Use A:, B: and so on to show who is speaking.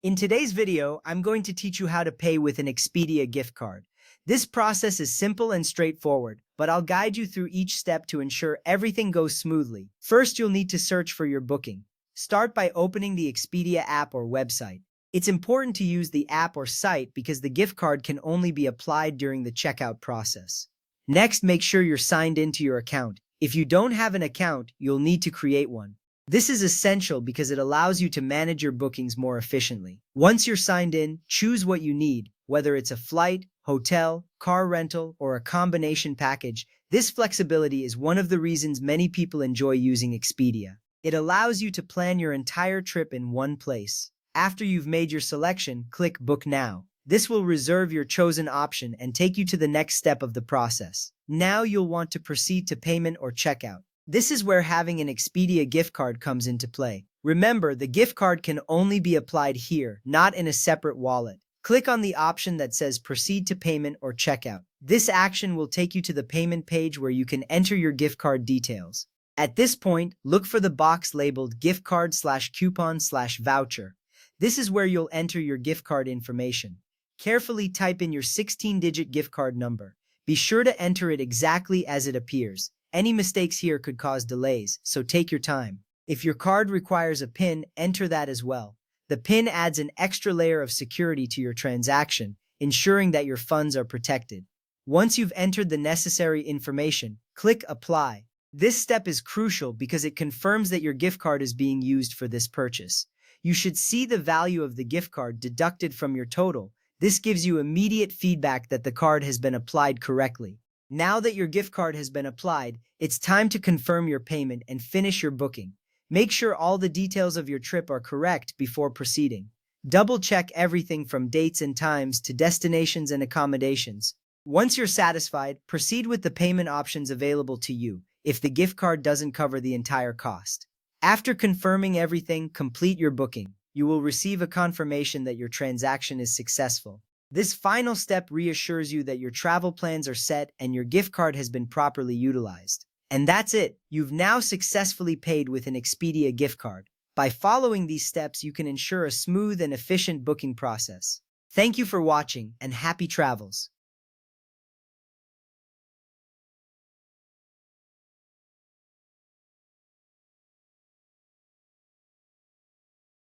A: In today's video, I'm going to teach you how to pay with an Expedia gift card. This process is simple and straightforward, but I'll guide you through each step to ensure everything goes smoothly. First, you'll need to search for your booking. Start by opening the Expedia app or website. It's important to use the app or site because the gift card can only be applied during the checkout process. Next, make sure you're signed into your account. If you don't have an account, you'll need to create one. This is essential because it allows you to manage your bookings more efficiently. Once you're signed in, choose what you need, whether it's a flight, hotel, car rental, or a combination package. This flexibility is one of the reasons many people enjoy using Expedia. It allows you to plan your entire trip in one place. After you've made your selection, click Book Now. This will reserve your chosen option and take you to the next step of the process. Now you'll want to proceed to payment or checkout. This is where having an Expedia gift card comes into play. Remember, the gift card can only be applied here, not in a separate wallet. Click on the option that says Proceed to Payment or Checkout. This action will take you to the payment page where you can enter your gift card details. At this point, look for the box labeled Gift Card/Coupon/Voucher. This is where you'll enter your gift card information. Carefully type in your 16-digit gift card number. Be sure to enter it exactly as it appears. Any mistakes here could cause delays, so take your time. If your card requires a PIN, enter that as well. The PIN adds an extra layer of security to your transaction, ensuring that your funds are protected. Once you've entered the necessary information, click Apply. This step is crucial because it confirms that your gift card is being used for this purchase. You should see the value of the gift card deducted from your total. This gives you immediate feedback that the card has been applied correctly. Now that your gift card has been applied, it's time to confirm your payment and finish your booking. Make sure all the details of your trip are correct before proceeding. Double-check everything from dates and times to destinations and accommodations. Once you're satisfied, proceed with the payment options available to you if the gift card doesn't cover the entire cost. After confirming everything, complete your booking. You will receive a confirmation that your transaction is successful. This final step reassures you that your travel plans are set and your gift card has been properly utilized. And that's it. You've now successfully paid with an Expedia gift card. By following these steps, you can ensure a smooth and efficient booking process. Thank you for watching and happy travels.